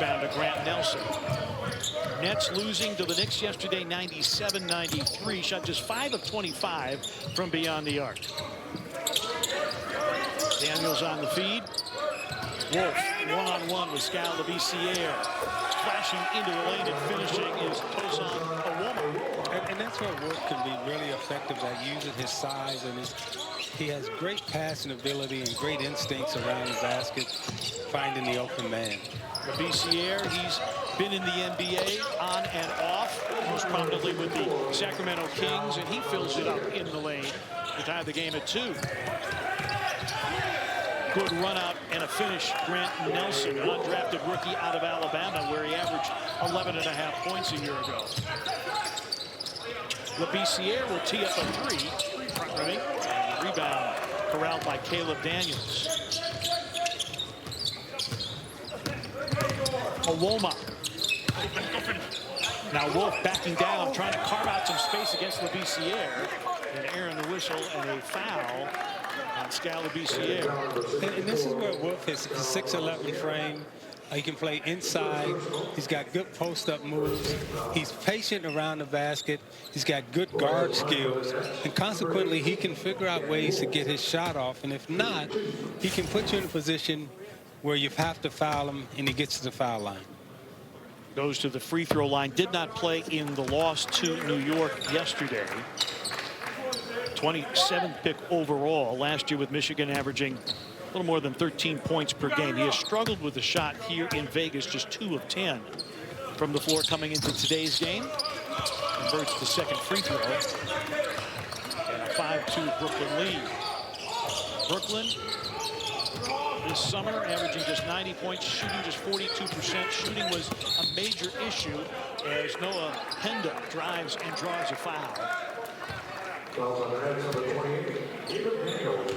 rebound to Grant Nelson. Nets losing to the Knicks yesterday, 97-93. Shot just 5 of 25 from beyond the arc. Daniels on the feed. Wolf one-on-one with Skal Labissiere. Flashing into the lane and finishing is Tosan Awoma. And that's where Wolf can be really effective at using his size, and he has great passing ability and great instincts around the basket, finding the open man. Labissiere, he's been in the NBA on and off, most prominently with the Sacramento Kings, and he fills it up in the lane to tie the game at 2. Good run out and a finish. Grant Nelson, an undrafted rookie out of Alabama, where he averaged 11.5 points a year ago. Labissiere will tee up a 3, front running, and the rebound corralled by Caleb Daniels. Awoma. Now Wolf backing down, trying to carve out some space against Labissiere. And Aaron the whistle and a foul on Skal Labissiere. And this is where Wolf is 6'11" frame. He can play inside. He's got good post-up moves. He's patient around the basket. He's got good guard skills. And consequently, he can figure out ways to get his shot off. And if not, he can put you in a position where you have to foul him, and he gets to the foul line. Goes to the free throw line. Did not play in the loss to New York yesterday. 27th pick overall last year with Michigan, averaging a little more than 13 points per game. He has struggled with the shot here in Vegas, just 2 of 10 from the floor coming into today's game. Converts the second free throw. And a 5-2 Brooklyn lead. Brooklyn this summer averaging just 90 points, shooting just 42%. Shooting was a major issue as Noah Penda drives and draws a foul.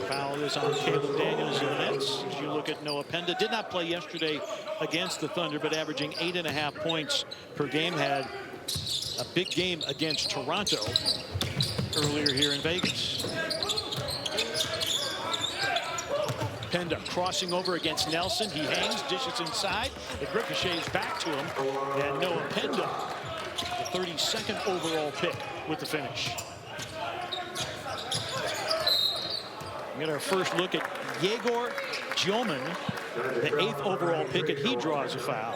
Foul is on Caleb Daniels of the Nets. As you look at Noah Penda, did not play yesterday against the Thunder, but averaging 8.5 points per game. Had a big game against Toronto earlier here in Vegas. Penda crossing over against Nelson. He hangs, dishes inside. It ricochets back to him. And Noah Penda, the 32nd overall pick, with the finish. We get our first look at Yegor Djoman, the 8th overall pick, and he draws a foul.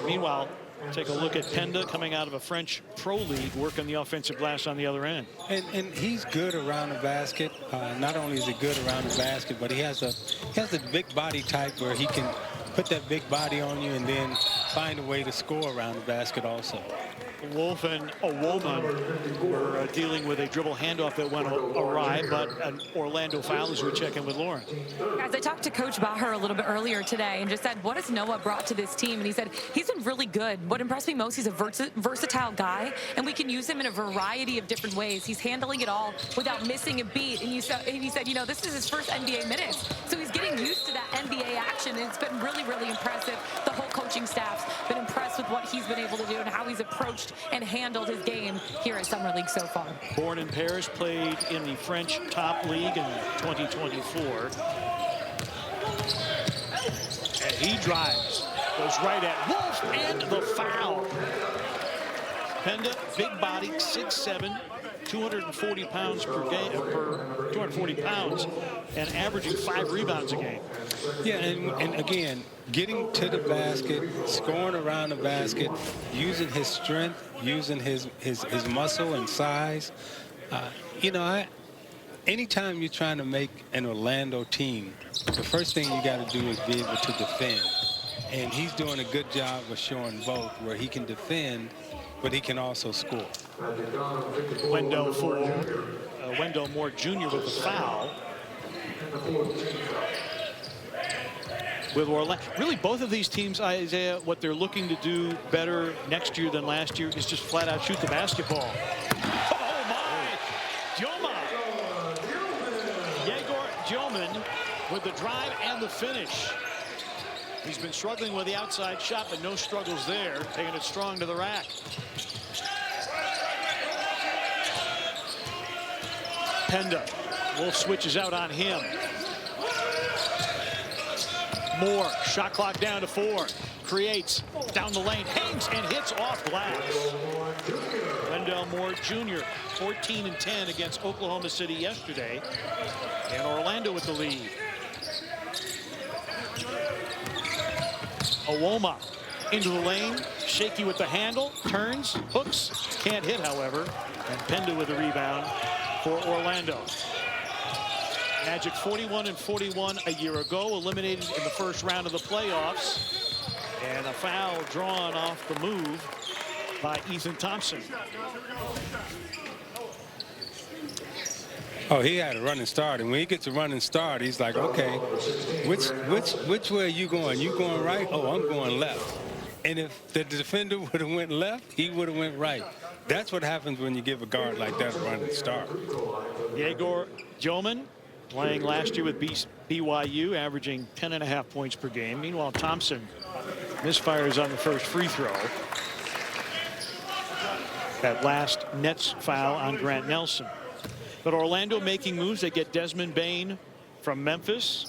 Meanwhile, take a look at Penda coming out of a French pro league, working the offensive glass on the other end. And he's good around the basket. Not only is he good around the basket, but he has a big body type where he can put that big body on you and then find a way to score around the basket also. Wolf and Awoma were dealing with a dribble handoff that went awry, but an Orlando foul as we check in with Lauren. Guys, I talked to Coach Baher a little bit earlier today and just said, what has Noah brought to this team? And he said, he's been really good. What impressed me most, he's a versatile guy, and we can use him in a variety of different ways. He's handling it all without missing a beat. And he said, you know, this is his first NBA minutes. So he's getting used to that NBA action, and it's been really, really impressive. The whole coaching staff's been impressed with what he's been able to do and how he's approached and handled his game here at Summer League so far. Born in Paris, played in the French top league in 2024. And he drives, goes right at Wolf, and the foul. Penda, big body, 6'7", 240 pounds per game, 240 pounds, and averaging 5 rebounds a game. Yeah, and again, getting to the basket, scoring around the basket, using his strength, using his muscle and size. You know, anytime you're trying to make an Orlando team, the first thing you got to do is be able to defend. And he's doing a good job of showing both, where he can defend, but he can also score. Wendell Moore Jr. with the foul. With Orlando, really both of these teams, Isaiah, what they're looking to do better next year than last year is just flat out shoot the basketball. Oh my! Yegor Djoman with the drive and the finish. He's been struggling with the outside shot, but no struggles there, taking it strong to the rack. Penda. Wolf switches out on him. Moore, shot clock down to 4. Creates down the lane, hangs and hits off glass. Wendell Moore Jr. 14 and 10 against Oklahoma City yesterday. And Orlando with the lead. Owoma into the lane, shaky with the handle, turns, hooks, can't hit, however. And Penda with the rebound for Orlando. Magic 41 and 41 a year ago, eliminated in the first round of the playoffs. And a foul drawn off the move by Ethan Thompson. Oh, he had a running start, and when he gets a running start, he's like, okay, which way are you going? You going right? Oh, I'm going left. And if the defender would have went left, he would have went right. That's what happens when you give a guard like that a running start. Yegor Joman, playing last year with BYU, averaging 10.5 points per game. Meanwhile, Thompson misfires on the first free throw. That last Nets foul on Grant Nelson. But Orlando making moves. They get Desmond Bane from Memphis.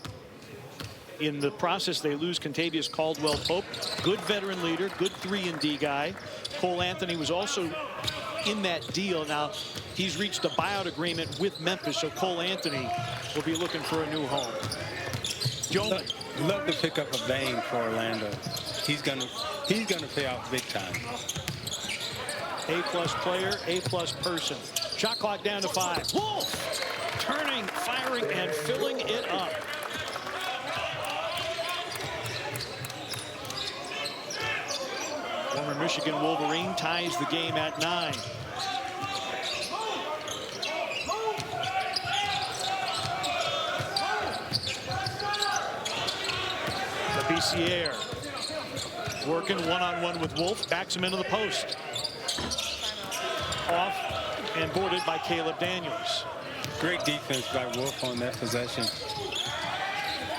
In the process, they lose Contavious Caldwell-Pope. Good veteran leader, good 3-and-D guy. Cole Anthony was also in that deal. Now, he's reached a buyout agreement with Memphis, so Cole Anthony will be looking for a new home. Joman. Love to pick up a Bane for Orlando. He's gonna pay out big time. A-plus player, A-plus person. Shot clock down to 5. Wolf turning, firing, and filling it up. Former Michigan Wolverine ties the game at 9. Labissiere working one-on-one with Wolf, backs him into the post. Off and boarded by Caleb Daniels. Great defense by Wolf on that possession.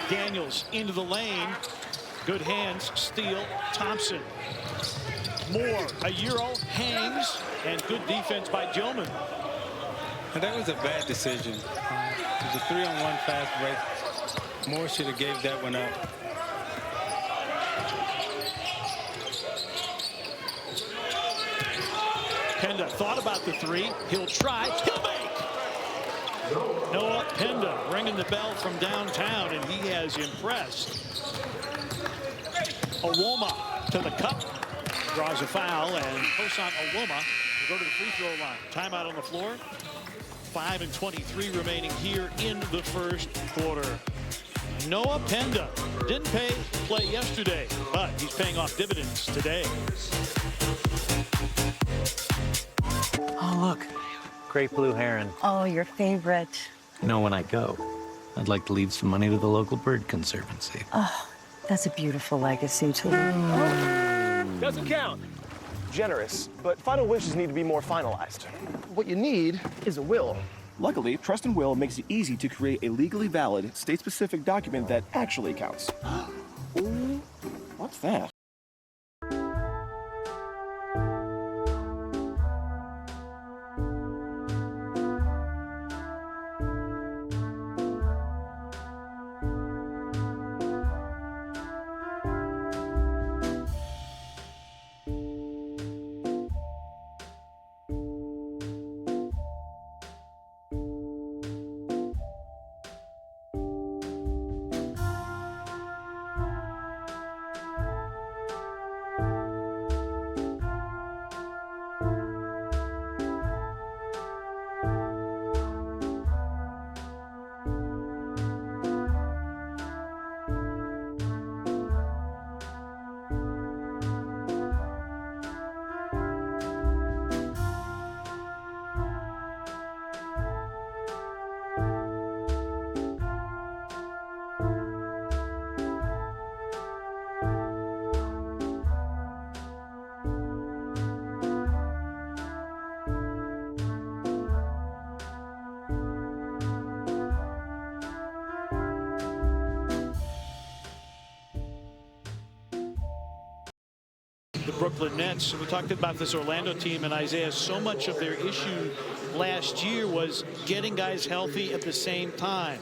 Daniels into the lane. Good hands, steal, Thompson. Moore, a Euro, hangs, and good defense by Joman. And that was a bad decision. It was a 3-on-1 fast break. Moore should have gave that one up. Penda thought about the 3. He'll try. He'll make. Noah Penda ringing the bell from downtown, and he has impressed. Owoma to the cup. Draws a foul, and Hosan Owoma will go to the free throw line. Timeout on the floor. 5:23 remaining here in the first quarter. Noah Penda didn't play yesterday, but he's paying off dividends today. Oh, look. Great blue heron. Oh, your favorite. You know, when I go, I'd like to leave some money to the local bird conservancy. Oh, that's a beautiful legacy to leave. Doesn't count. Generous, but final wishes need to be more finalized. What you need is a will. Luckily, Trust and Will makes it easy to create a legally valid, state-specific document that actually counts. Ooh, what's that? The Brooklyn Nets. We talked about this Orlando team, and Isaiah, so much of their issue last year was getting guys healthy at the same time.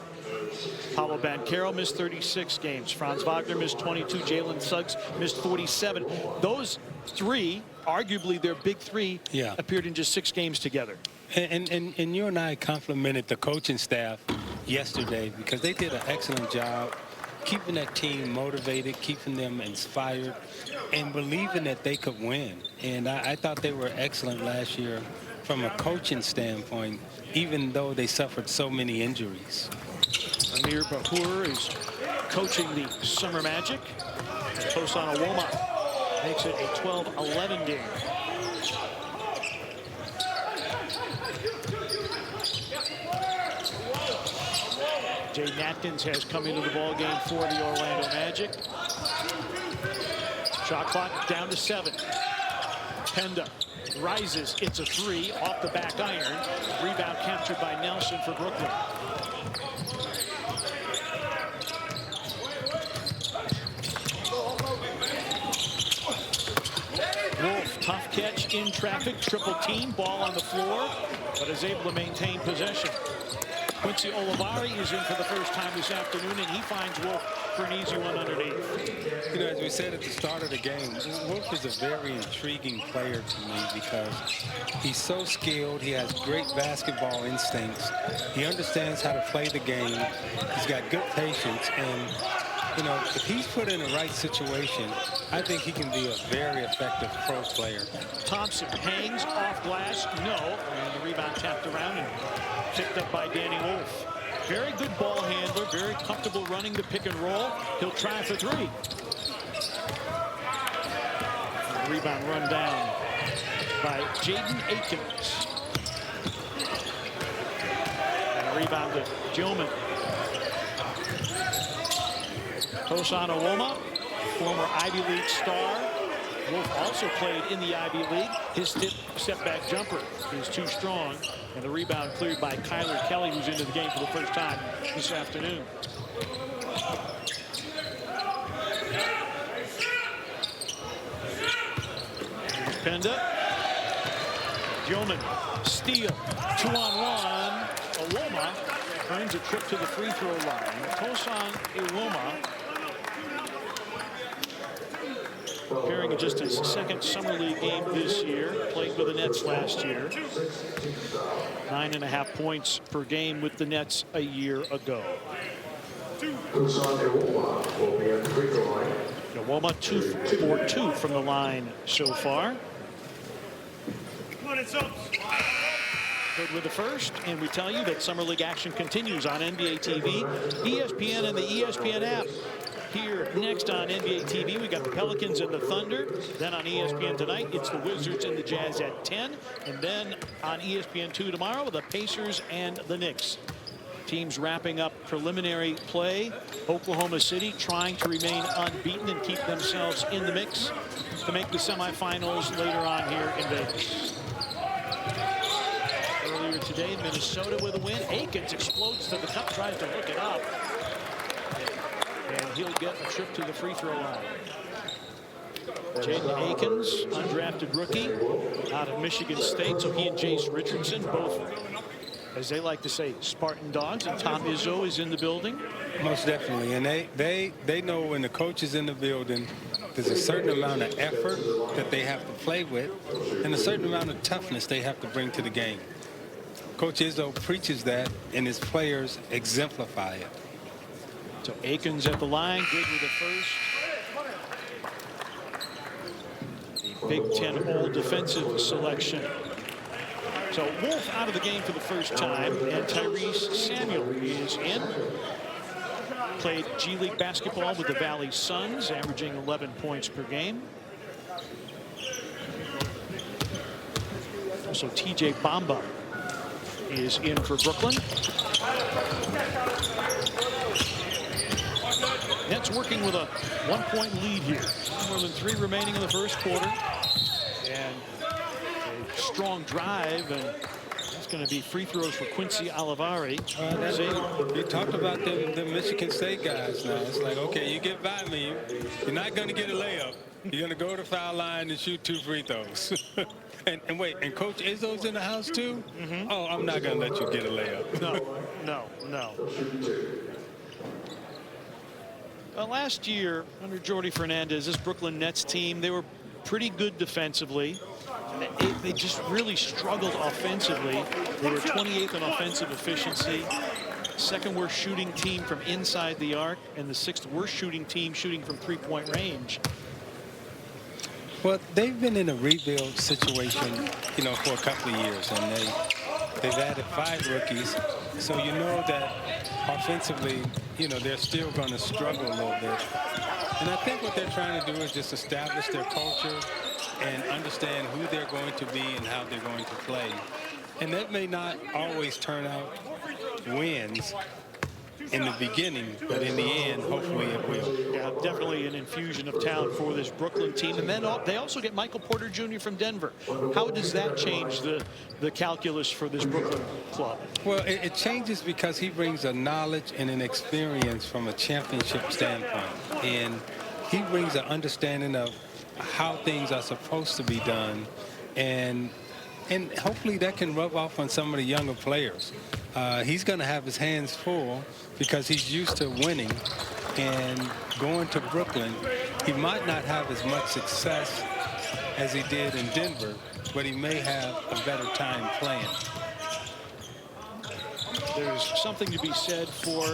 Paolo Banchero missed 36 games. Franz Wagner missed 22. Jalen Suggs missed 47. Those three, arguably their big three, appeared in just 6 games together. And you and I complimented the coaching staff yesterday because they did an excellent job keeping that team motivated, keeping them inspired, and believing that they could win. And I thought they were excellent last year from a coaching standpoint, even though they suffered so many injuries. Amir Bahur is coaching the Summer Magic. Tosan Awoma makes it a 12-11 game. Jaden Atkins has come into the ball game for the Orlando Magic. Shot clock down to 7. Penda rises. It's a 3 off the back iron. Rebound captured by Nelson for Brooklyn. Wolf, tough catch in traffic, triple team, ball on the floor, but is able to maintain possession. Quincy Olivari is in for the first time this afternoon, and he finds Wolf for an easy one underneath. You know, as we said at the start of the game, Wolf is a very intriguing player to me because he's so skilled. He has great basketball instincts. He understands how to play the game. He's got good patience, and you know, if he's put in the right situation, I think he can be a very effective pro player. Thompson hangs off glass, no, and the rebound tapped around and picked up by Danny Wolf. Very good ball handler, very comfortable running the pick and roll. He'll try for 3. The rebound run down by Jaden Akins. And a rebound to Gilman. Tosan Awoma, former Ivy League star. Wolf also played in the Ivy League. His step-back jumper is too strong. And the rebound cleared by Kyler Kelly, who's into the game for the first time this afternoon. Here's Penda. Gilman, steal, 2-on-1. Awoma earns a trip to the free throw line. Tosan Awoma, appearing in just his second Summer League game this year, played with the Nets last year. 9.5 points per game with the Nets a year ago. Awoma 2 for 2 from the line so far. Good with the first, and we tell you that Summer League action continues on NBA TV, ESPN, and the ESPN app. Here next on NBA TV, we got the Pelicans and the Thunder. Then on ESPN tonight, it's the Wizards and the Jazz at 10. And then on ESPN2 tomorrow, the Pacers and the Knicks. Teams wrapping up preliminary play. Oklahoma City trying to remain unbeaten and keep themselves in the mix to make the semifinals later on here in Vegas. Earlier today, Minnesota with a win. Akins explodes to the cup, tries to hook it up. And he'll get a trip to the free throw line. Jaden Akins, undrafted rookie out of Michigan State. So he and Jace Richardson, both, as they like to say, Spartan dogs. And Tom Izzo is in the building. Most definitely. And they know when the coach is in the building, there's a certain amount of effort that they have to play with and a certain amount of toughness they have to bring to the game. Coach Izzo preaches that, and his players exemplify it. So Akins at the line, good with the first. The Big Ten All Defensive selection. So Wolf out of the game for the first time, and Tyrese Samuel is in. Played G League basketball with the Valley Suns, averaging 11 points per game. So TJ Bamba is in for Brooklyn. Nets working with a 1-point lead here. More than 3 remaining in the first quarter. And a strong drive, and it's going to be free throws for Quincy Olivari. You talked about the Michigan State guys now. It's like, okay, you get by me. You're not going to get a layup. You're going to go to the foul line and shoot 2 free throws. and wait, and Coach Izzo's in the house too? Oh, I'm not going to let you get a layup. No. Last year, under Jordi Fernandez, this Brooklyn Nets team, they were pretty good defensively. They just really struggled offensively. They were 28th in offensive efficiency, second worst shooting team from inside the arc, and the 6th worst shooting team shooting from three-point range. Well, they've been in a rebuild situation, you know, for a couple of years, and they've added 5 rookies. So you know that offensively, you know, they're still going to struggle a little bit. And I think what they're trying to do is just establish their culture and understand who they're going to be and how they're going to play. And that may not always turn out wins in the beginning, but in the end, hopefully it will. Yeah, definitely an infusion of talent for this Brooklyn team. And then they also get Michael Porter Jr. from Denver. How does that change the calculus for this Brooklyn club? Well, it changes because he brings a knowledge and an experience from a championship standpoint. And he brings an understanding of how things are supposed to be done. And hopefully that can rub off on some of the younger players. He's going to have his hands full because he's used to winning, and going to Brooklyn, he might not have as much success as he did in Denver, but he may have a better time playing. There's something to be said for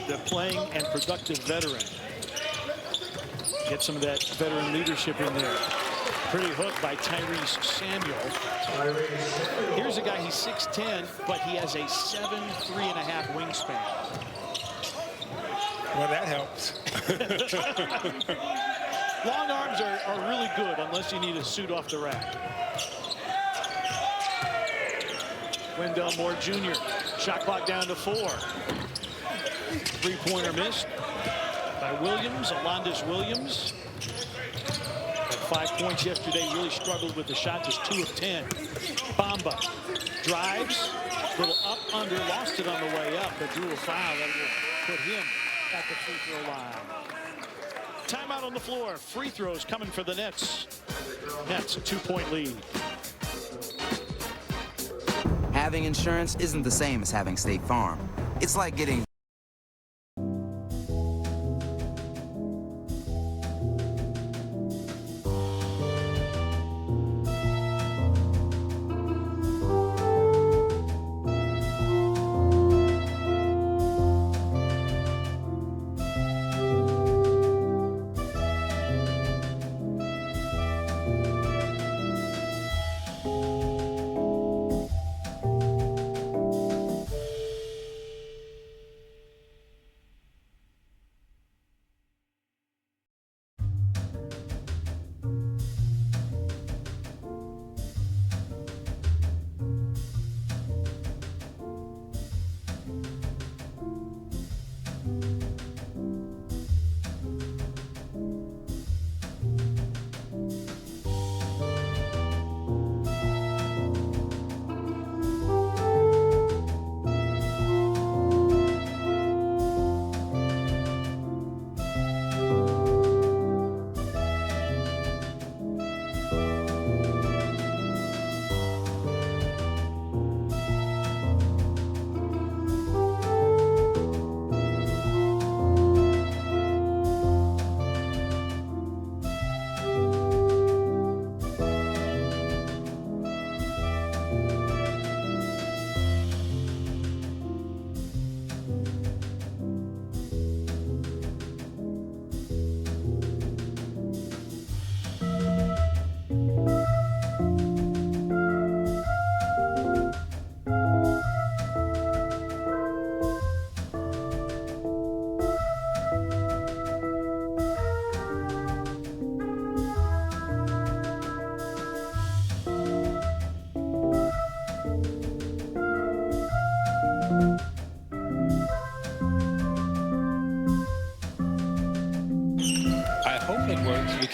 the playing and productive veteran. Get some of that veteran leadership in there. Pretty hook by Tyrese Samuel. Here's a guy, he's 6'10", but he has a 7'3.5" wingspan. Well, that helps. Long arms are really good unless you need a suit off the rack. Wendell Moore Jr. Shot clock down to 4. Three-pointer missed by Williams, Alondas Williams. Had 5 points yesterday, really struggled with the shot, just 2 of 10. Bamba drives, little up under, lost it on the way up, but drew a foul that will put him at the free throw line. Timeout on the floor. Free throws coming for the Nets. Nets a 2-point lead. Having insurance isn't the same as having State Farm. It's like getting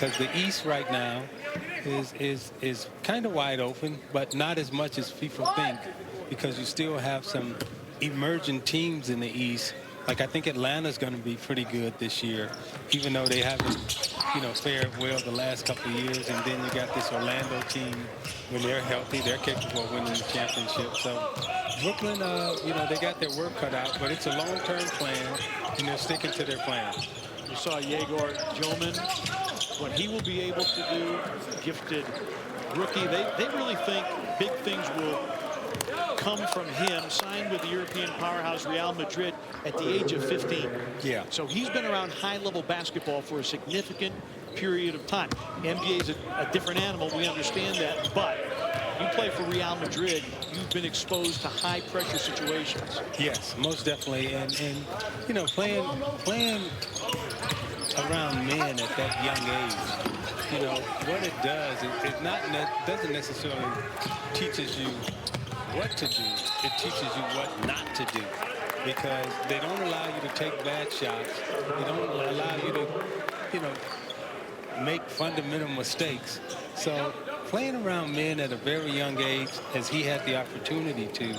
because the East right now is kind of wide open, but not as much as people think, because you still have some emerging teams in the East. Like, I think Atlanta's going to be pretty good this year, even though they haven't, you know, fared well the last couple of years. And then you got this Orlando team. When they're healthy, they're capable of winning the championship. So Brooklyn, you know, they got their work cut out, but it's a long-term plan, and they're sticking to their plan. You saw Yegor Joman, what he will be able to do, gifted rookie. They really think big things will come from him, signed with the European powerhouse Real Madrid at the age of 15. Yeah. So he's been around high-level basketball for a significant period of time. NBA is a different animal. We understand that. But you play for Real Madrid, you've been exposed to high-pressure situations. Yes, most definitely. And you know, playing around men at that young age, you know, what it does, doesn't necessarily teaches you what to do. It teaches you what not to do, because they don't allow you to take bad shots. They don't allow you to, you know, make fundamental mistakes. So playing around men at a very young age, as he had the opportunity to,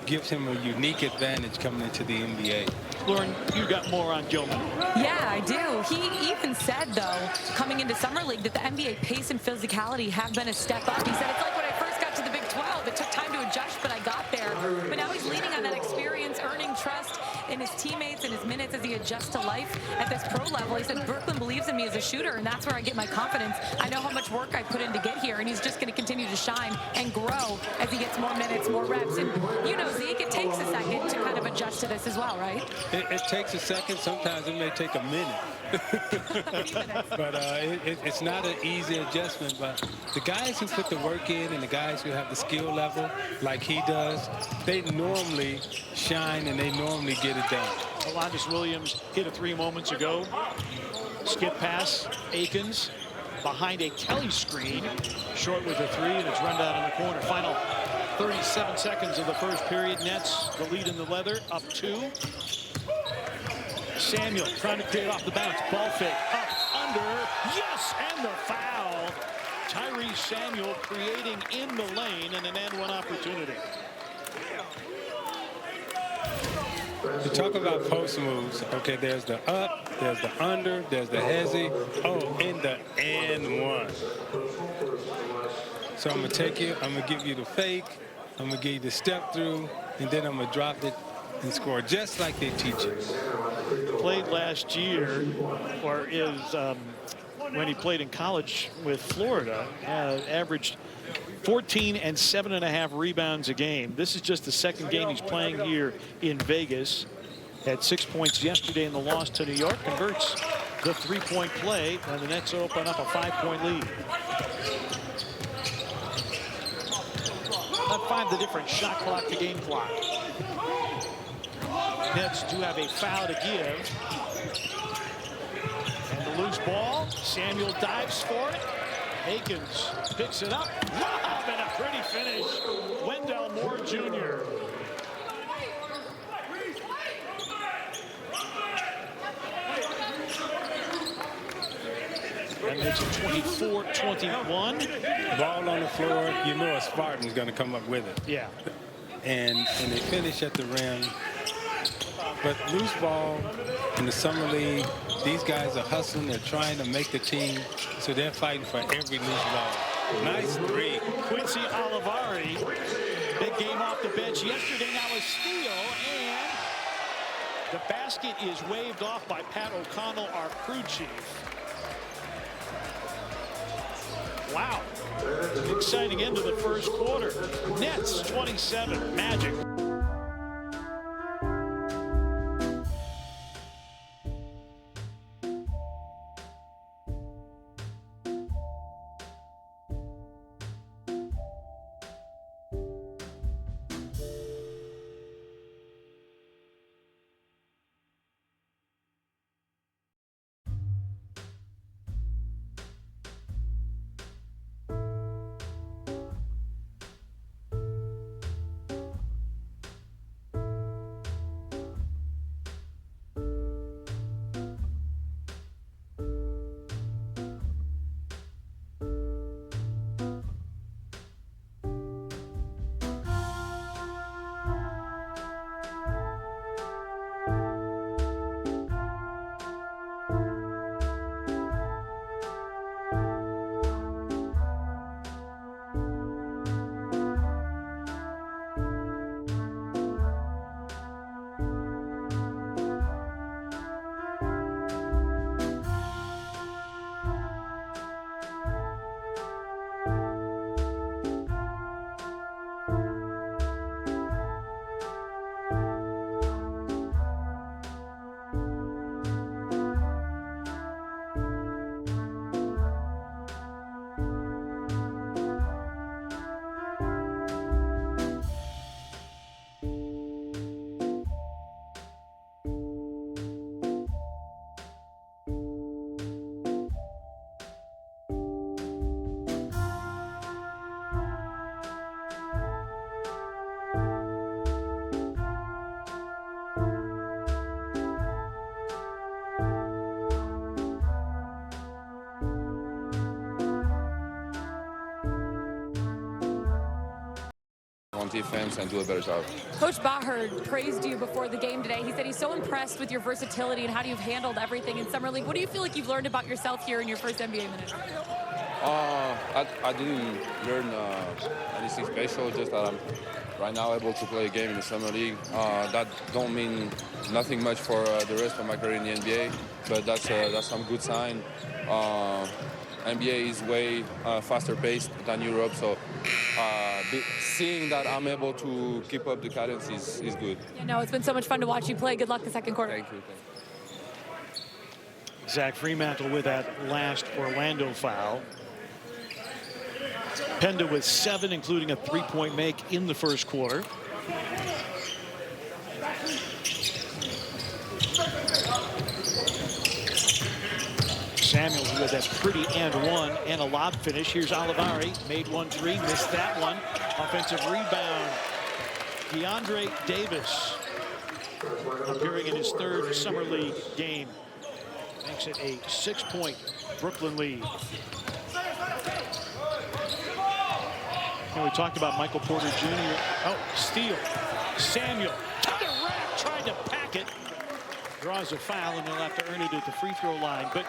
gives him a unique advantage coming into the NBA. Lauren, you got more on Joman. Yeah, I do. He even said, though, coming into Summer League, that the NBA pace and physicality have been a step up. He said, it's like when I first got to the Big 12. It took time to adjust, but I got there. But now he's leaning on that experience, earning trust in his teammates and his minutes as he adjusts to life at this pro level. He said, Brooklyn believes in me as a shooter, and that's where I get my confidence. I know how much work I put in to get here, and he's just going to continue to shine and grow as he gets more minutes, more reps. And you know, Zeke, it takes a second to kind of adjust to this as well, right? It takes a second. Sometimes it may take a minute. But it's not an easy adjustment. But the guys who put the work in and the guys who have the skill level like he does, they normally shine and they normally get it done. Alondes Williams hit a three moments ago. Skip pass, Akins behind a Kelly screen. Short with a three, and it's run down in the corner. Final 37 seconds of the first period. Nets the lead in the leather, up 2. Samuel trying to create off the bounce. Ball fake, up, under, yes, and the foul. Tyrese Samuel creating in the lane and an and-one opportunity. To talk about post moves, okay, there's the up, there's the under, there's the hezzy, and the and one. So I'm going to take you, I'm going to give you the fake, I'm going to give you the step through, and then I'm going to drop it and score just like they teach you. Played last year, or is when he played in college with Florida, averaged 14 and 7.5 rebounds a game. This is just the second game he's playing here in Vegas. Had 6 points yesterday in the loss to New York. Converts the three-point play, and the Nets open up a 5-point lead. About 5 the difference, shot clock to game clock. Nets do have a foul to give. And the loose ball. Samuel dives for it. Akins picks it up. Lob and a pretty finish. Wendell Moore Jr. That makes it 24-21. Ball on the floor, you know a Spartan's going to come up with it. Yeah. And they finish at the rim. But loose ball in the summer league, these guys are hustling. They're trying to make the team, so they're fighting for every loose ball. Nice three. Quincy Olivari, big game off the bench yesterday. Now a steal, and the basket is waved off by Pat O'Connell, our crew chief. Wow. Exciting end of the first quarter. Nets 27, Magic on defense and do a better job. Coach Baher praised you before the game today. He said he's so impressed with your versatility and how you've handled everything in Summer League. What do you feel like you've learned about yourself here in your first NBA minute? I didn't learn anything special, just that I'm right now able to play a game in the Summer League. That don't mean nothing much for the rest of my career in the NBA, but that's some good sign. NBA is way faster paced than Europe, so seeing that I'm able to keep up the cadence is good. Yeah, no, it's been so much fun to watch you play. Good luck the second quarter. Thank you. Zach Fremantle with that last Orlando foul. Penda with 7, including a 3-point make in the first quarter. Samuels with that pretty and one and a lob finish. Here's Olivari, made 1-3, missed that one. Offensive rebound. DeAndre Davis, appearing in his third Summer League game, makes it a 6-point Brooklyn lead. And we talked about Michael Porter Jr. Oh, steal. Samuel to the rack, tried to pack it. Draws a foul, and they'll have to earn it at the free throw line. But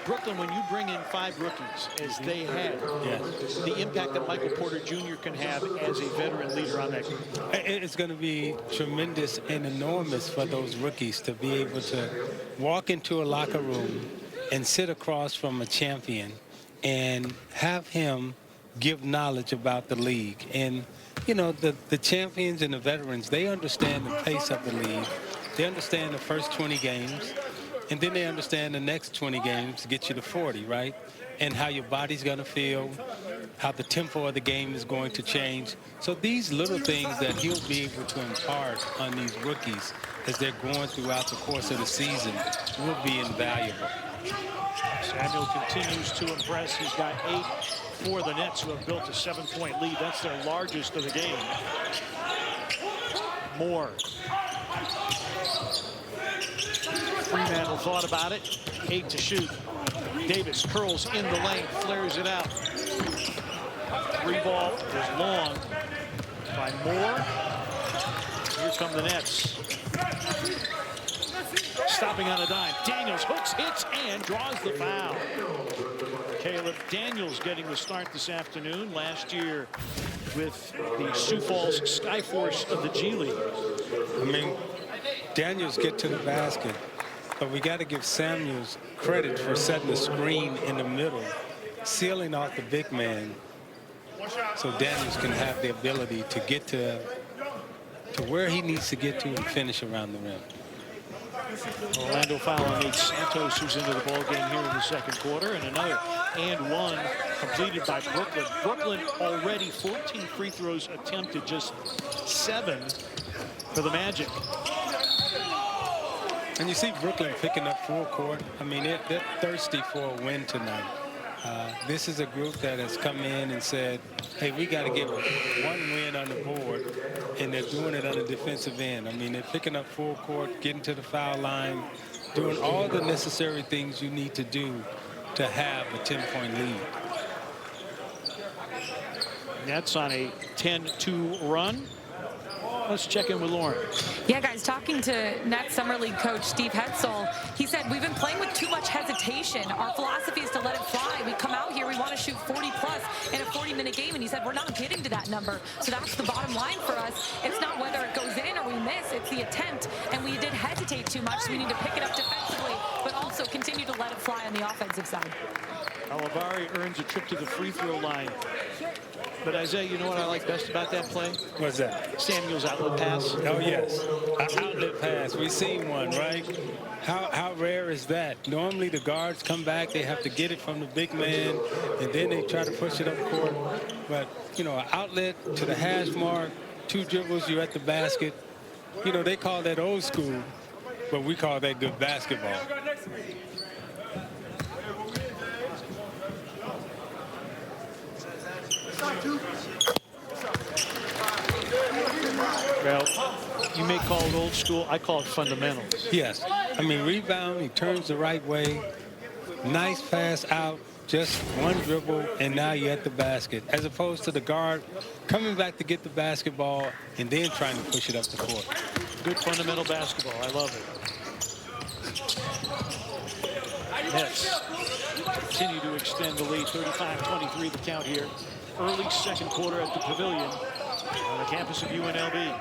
Brooklyn, when you bring in 5 rookies, as they had, the impact that Michael Porter Jr. can have as a veteran leader on that group. It's going to be tremendous and enormous for those rookies to be able to walk into a locker room and sit across from a champion and have him give knowledge about the league. And, you know, the champions and the veterans, they understand the pace of the league. They understand the first 20 games. And then they understand the next 20 games to get you to 40, right? And how your body's going to feel, how the tempo of the game is going to change. So these little things that he'll be able to impart on these rookies as they're going throughout the course of the season will be invaluable. Samuel continues to impress. He's got 8 for the Nets, who have built a 7-point lead. That's their largest of the game. Moore. Fremantle thought about it. 8 to shoot. Davis curls in the lane, flares it out. 3 ball is long by Moore. Here come the Nets. Stopping on a dime. Daniels hooks, hits, and draws the foul. Caleb Daniels getting the start this afternoon. Last year with the Sioux Falls Skyforce of the G League. I mean, Daniels get to the basket, but we got to give Samuels credit for setting the screen in the middle, sealing off the big man, so Daniels can have the ability to get to where he needs to get to and finish around the rim. Orlando foul on Nate Santos, who's into the ball game here in the second quarter, and another and one completed by Brooklyn. Brooklyn already 14 free throws attempted, just 7 for the Magic. And you see Brooklyn picking up full court. I mean, they're thirsty for a win tonight. This is a group that has come in and said, hey, we got to get 1 win on the board, and they're doing it on the defensive end. I mean, they're picking up full court, getting to the foul line, doing all the necessary things you need to do to have a 10-point lead. Nets on a 10-2 run. Let's check in with Lauren. Yeah, guys, talking to Nets Summer League coach Steve Hetzel, he said, we've been playing with too much hesitation. Our philosophy is to let it fly. We come out here, we want to shoot 40-plus in a 40-minute game, and he said, we're not getting to that number. So that's the bottom line for us. It's not whether it goes in or we miss, it's the attempt, and we did hesitate too much, so we need to pick it up defensively, but also continue to let it fly on the offensive side. Olivari earns a trip to the free throw line. But Isaiah, you know what I like best about that play? What's that? Samuel's outlet pass. Oh, yes. An outlet pass. We've seen one, right? How rare is that? Normally the guards come back, they have to get it from the big man, and then they try to push it up court. But, you know, an outlet to the hash mark, 2 dribbles, you're at the basket. You know, they call that old school, but we call that good basketball. Well, you may call it old school. I call it fundamentals. Yes. I mean, rebound, he turns the right way. Nice pass out. just one dribble, and now you're at the basket, as opposed to the guard coming back to get the basketball and then trying to push it up the court. Good fundamental basketball. I love it. Nets continue to extend the lead. 35-23 the count here. Early second quarter at the Pavilion on the campus of UNLV.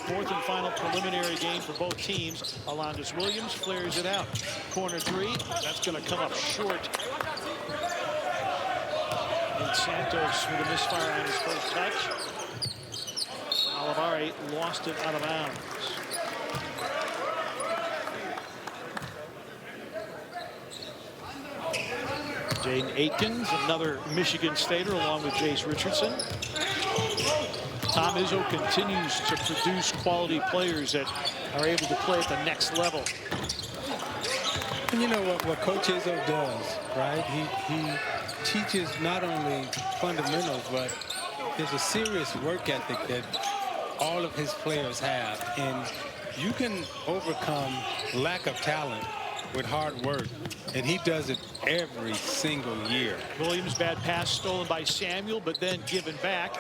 Fourth and final preliminary game for both teams. Alondes Williams flares it out. Corner three. That's going to come up short. And Santos with a misfire on his first touch. Olivari lost it out of bounds. Jaden Aikens, another Michigan Stater, along with Jace Richardson. Tom Izzo continues to produce quality players that are able to play at the next level. And you know what Coach Izzo does, right? He teaches not only fundamentals, but there's a serious work ethic that all of his players have. And you can overcome lack of talent with hard work, and he does it every single year. Williams, bad pass stolen by Samuel, but then given back.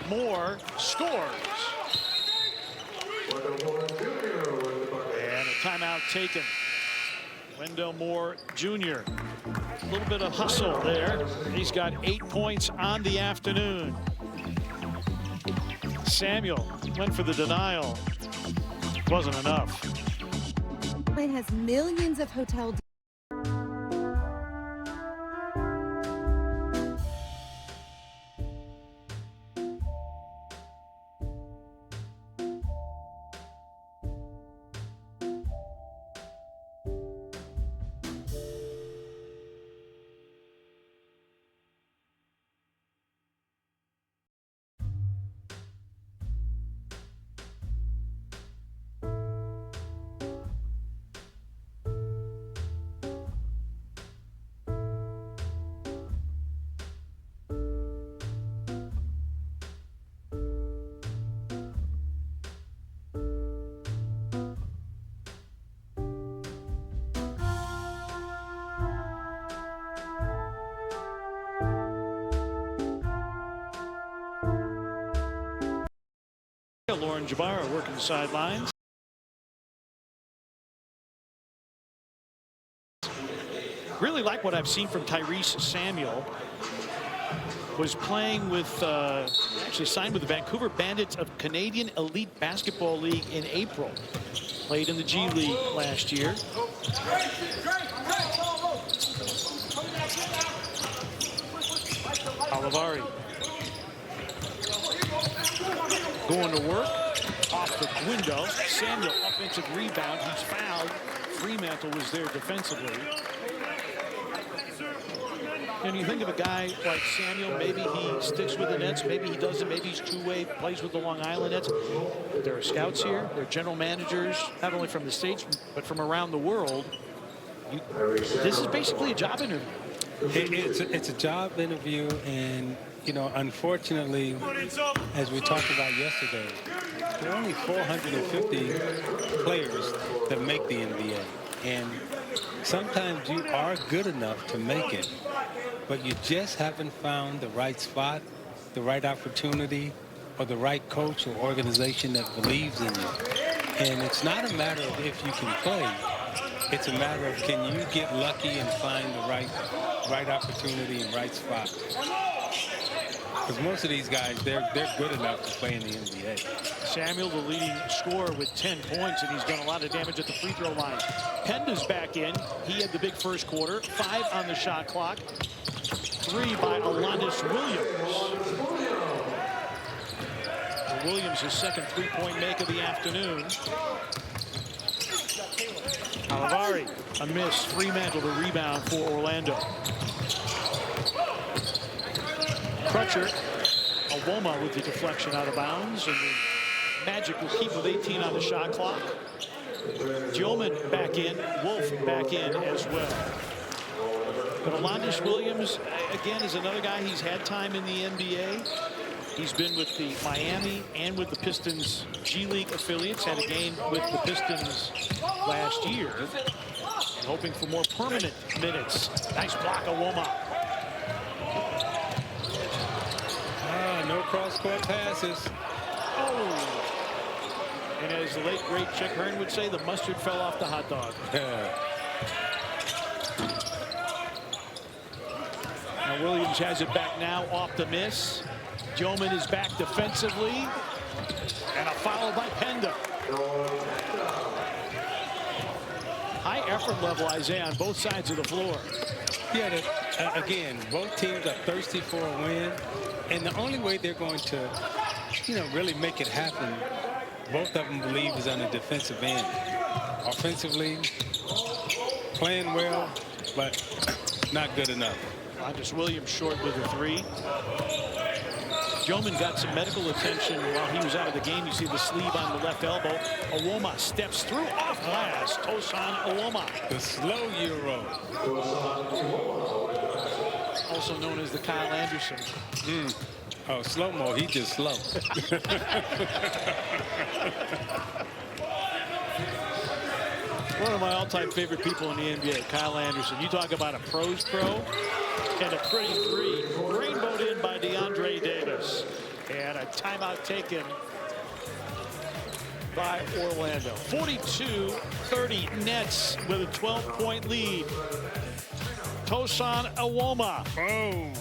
Moore scores. And a timeout taken. Wendell Moore Jr. A little bit of hustle there. He's got 8 points on the afternoon. Samuel went for the denial. Wasn't enough. It has millions of hotel. Lauren Jabara working the sidelines. Really like what I've seen from Tyrese Samuel. Was playing with, actually signed with the Vancouver Bandits of Canadian Elite Basketball League in April. Played in the G League last year. Olivari. Going to work, off the window. Samuel, offensive rebound. He's fouled. Fremantle was there defensively. And you think of a guy like Samuel, maybe he sticks with the Nets, maybe he doesn't, maybe he's two-way, plays with the Long Island Nets. There are scouts here, there are general managers, not only from the States, but from around the world. This is basically a job interview. It's a job interview, and you know, unfortunately, as we talked about yesterday, there are only 450 players that make the NBA. And sometimes you are good enough to make it, but you just haven't found the right spot, the right opportunity, or the right coach or organization that believes in you. And it's not a matter of if you can play. It's a matter of can you get lucky and find the right opportunity and right spot. Because most of these guys, they're good enough to play in the NBA. Samuel, the leading scorer with 10 points, and he's done a lot of damage at the free throw line. Penda's back in. He had the big first quarter. 5 on the shot clock. 3 by Alondes Williams. Williams, his second three-point make of the afternoon. Olivari, a miss. Fremantle, the rebound for Orlando. Crutcher, Awoma with the deflection out of bounds, and the Magic will keep with 18 on the shot clock. Gilman back in, Wolf back in as well. But Alondes Williams, again, is another guy. He's had time in the NBA. He's been with the Miami and with the Pistons G League affiliates. Had a game with the Pistons last year. And hoping for more permanent minutes. Nice block, Awoma. cross-court passes. Oh! And as the late, great Chick Hearn would say, the mustard fell off the hot dog. Now Williams has it back now off the miss. Gilman is back defensively. And a foul by Penda. High effort level, Isaiah, on both sides of the floor. Yeah, again, both teams are thirsty for a win. And the only way they're going to, really make it happen, both of them believe, is on the defensive end. Offensively, playing well, but not good enough. Just Williams short with a three. Gilman got some medical attention while he was out of the game. You see the sleeve on the left elbow. Awoma steps through off glass. Tosan Awoma. The slow Euro. Also known as the Kyle Anderson. Oh, slow-mo, he just slow. One of my all-time favorite people in the NBA, Kyle Anderson. You talk about a pro's pro. And a pretty three, rainbowed in by DeAndre Davis. And a timeout taken by Orlando. 42-30 Nets with a 12-point lead. Tosan Awoma. Oh.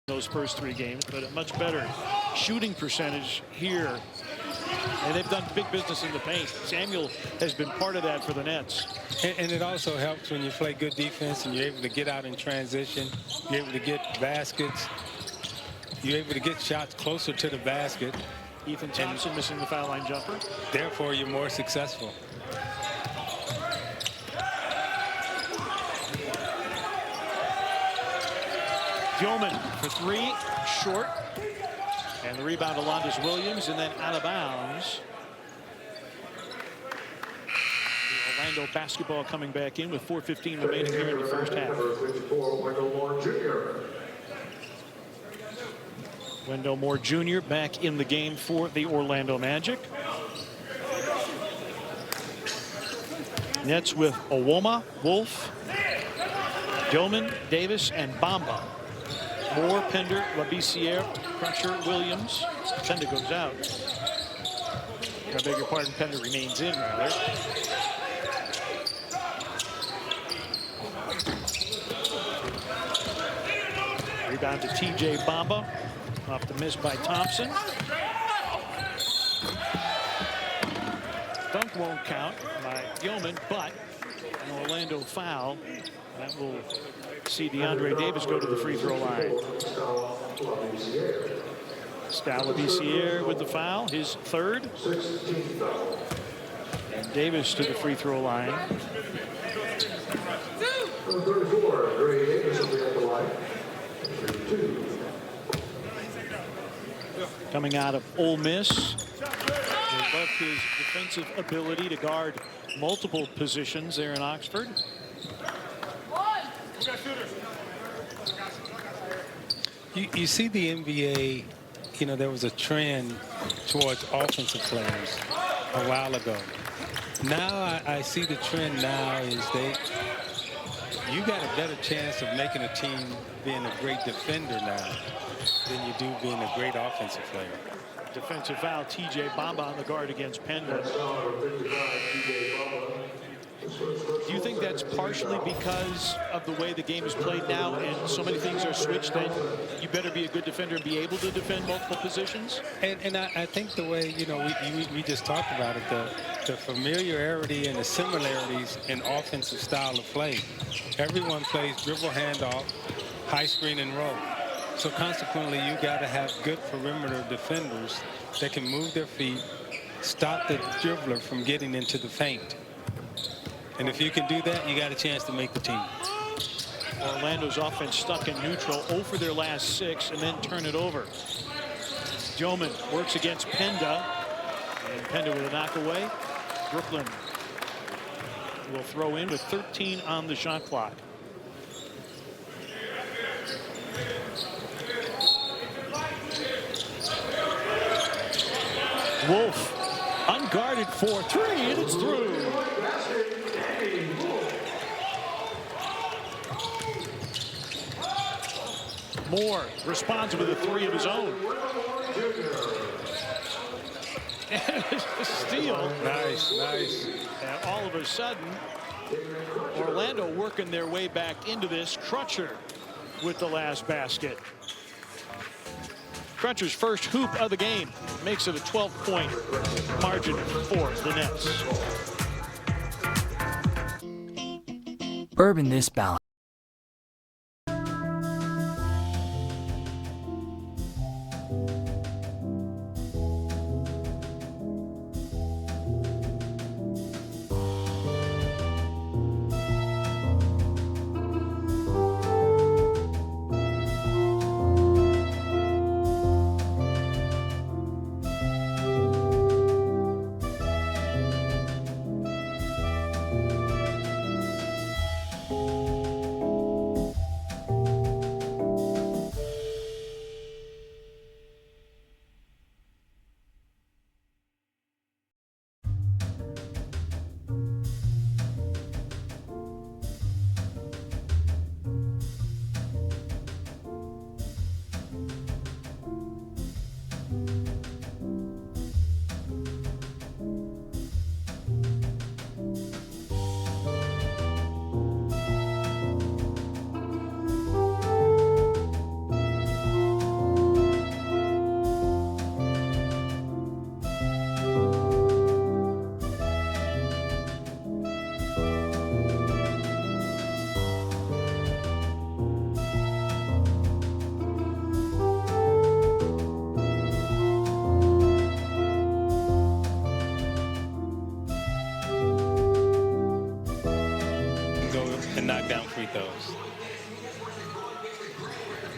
Those first three games, but a much better shooting percentage here. And they've done big business in the paint. Samuel has been part of that for the Nets. And it also helps when you play good defense and you're able to get out in transition. You're able to get baskets. You're able to get shots closer to the basket. Ethan Thompson missing the foul line jumper. Therefore, you're more successful. Gilman for three, short. And the rebound to Alondas Williams, and then out of bounds. The Orlando basketball coming back in with 4:15 remaining here in the first half. Wendell Moore Jr. back in the game for the Orlando Magic. Nets with Awoma, Wolf, Gilman, Davis, and Bamba. Moore, Pender, Labissiere, Crutcher, Williams. Pender goes out. I beg your pardon, Pender remains in, rather. Rebound to TJ Bamba. Off the miss by Thompson. Dunk won't count by Gilman, but an Orlando foul. That will see DeAndre Davis go to the free throw line. Labissiere with the foul, his third. And Davis to the free throw line. Coming out of Ole Miss. They love his defensive ability to guard multiple positions there in Oxford. You see the NBA, you know, there was a trend towards offensive players a while ago. Now I see the trend now is you got a better chance of making a team being a great defender now than you do being a great offensive player. Defensive foul, TJ Bamba on the guard against Penda. Do you think that's partially because of the way the game is played now and so many things are switched that you better be a good defender and be able to defend multiple positions? And I think the way, you know, we just talked about it, the familiarity and the similarities in offensive style of play. Everyone plays dribble handoff, high screen and roll. So consequently, you got to have good perimeter defenders that can move their feet, stop the dribbler from getting into the feint. And if you can do that, you got a chance to make the team. Orlando's offense stuck in neutral, 0 for their last 6, and then turn it over. Yeoman works against Penda, and Penda with a knockaway. Brooklyn will throw in with 13 on the shot clock. Wolf unguarded for 3, and it's through. Moore responds with a 3 of his own. And a steal. Nice, nice. And all of a sudden, Orlando working their way back into this. Crutcher with the last basket. Crutcher's first hoop of the game makes it a 12-point margin for the Nets. Bourbon this balance.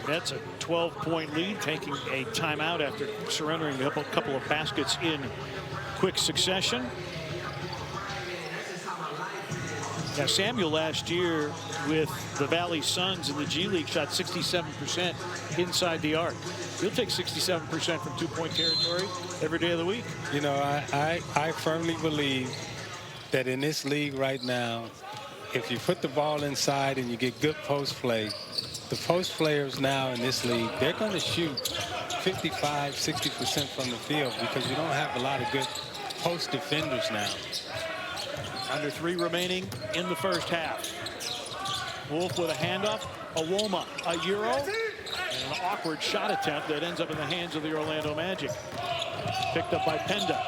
Nets a 12-point lead, taking a timeout after surrendering a couple of baskets in quick succession. Now, Samuel last year with the Valley Suns in the G League shot 67% inside the arc. He'll take 67% from two-point territory every day of the week. You know, I firmly believe that in this league right now, if you put the ball inside and you get good post play, the post players now in this league, they're going to shoot 55, 60% from the field because you don't have a lot of good post defenders now. Under 3 remaining in the first half. Wolf with a handoff. Awoma, a euro, and an awkward shot attempt that ends up in the hands of the Orlando Magic. Picked up by Penda.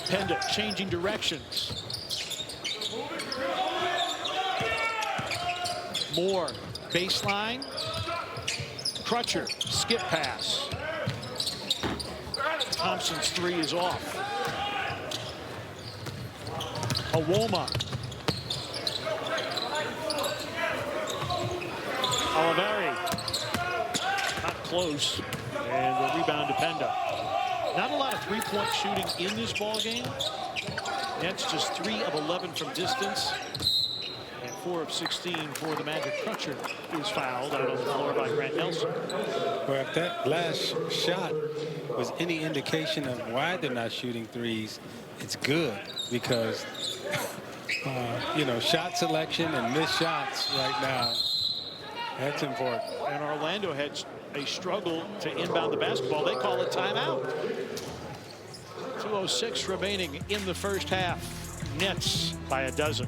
Penda changing directions. Moore, baseline. Crutcher, skip pass. Thompson's 3 is off. Awoma. Oliveri. Not close. And the rebound to Penda. Not a lot of three-point shooting in this ball game. Nets just 3 of 11 from distance. And 4 of 16 for the Magic. Crutcher is fouled out on the floor by Grant Nelson. Well, if that last shot was any indication of why they're not shooting threes, it's good because, you know, shot selection and missed shots right now, that's important. And Orlando had a struggle to inbound the basketball. They call it timeout. 2:06 remaining in the first half. Nets by a dozen.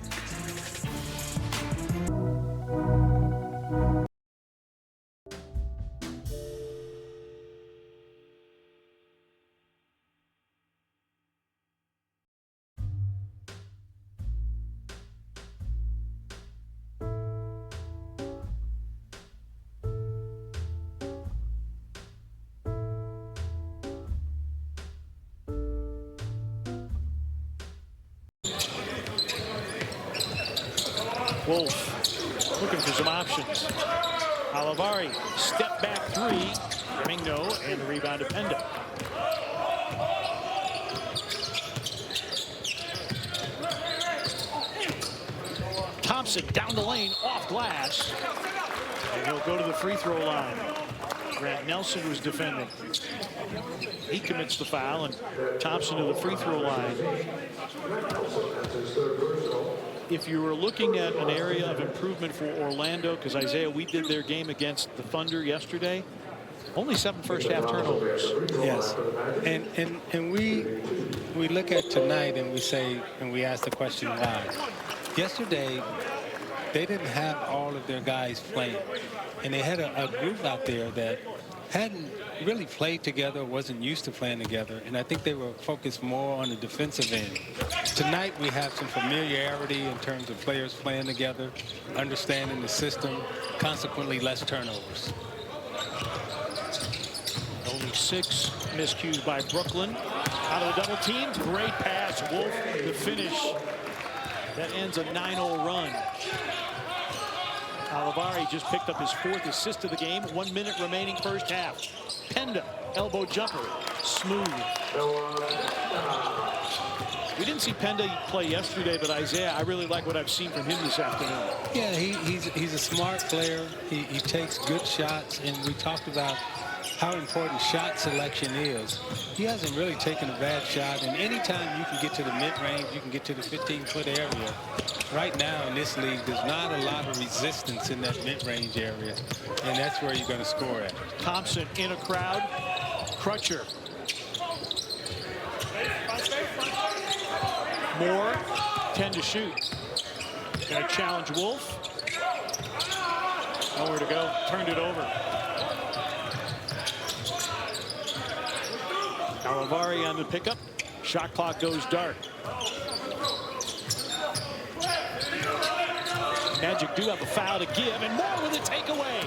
Wolf looking for some options. Olivari, step back three. Mingo and the rebound to Penda. Thompson down the lane, off glass. And he'll go to the free throw line. Grant Nelson was defending. He commits the foul, and Thompson to the free throw line. If you were looking at an area of improvement for Orlando, because Isaiah, we did their game against the Thunder yesterday, only 7 first half turnovers. Yes, and we look at tonight and we say, and we ask the question why. Yesterday, they didn't have all of their guys playing, and they had a group out there that hadn't really played together, wasn't used to playing together, and I think they were focused more on the defensive end. Tonight we have some familiarity in terms of players playing together, understanding the system, consequently less turnovers. Only 6 miscues by Brooklyn. Out of the double team, great pass. Wolf, the finish. That ends a 9-0 run. Olivari just picked up his 4th assist of the game. 1 minute remaining first half. Penda, elbow jumper, smooth. We didn't see Penda play yesterday, but Isaiah, I really like what I've seen from him this afternoon. Yeah, he's a smart player. He takes good shots, and we talked about how important shot selection is. He hasn't really taken a bad shot, and anytime you can get to the mid-range, you can get to the 15-foot area. Right now in this league, there's not a lot of resistance in that mid-range area, and that's where you're going to score at. Thompson in a crowd. Crutcher. Moore, 10 to shoot. Going to challenge Wolf. Nowhere to go. Turned it over. Olivari on the pickup. Shot clock goes dark. Magic do have a foul to give, and Moore with a takeaway.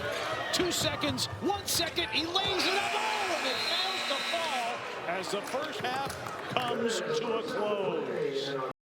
2 seconds, 1 second, he lays it up, and it fails to fall as the first half comes to a close.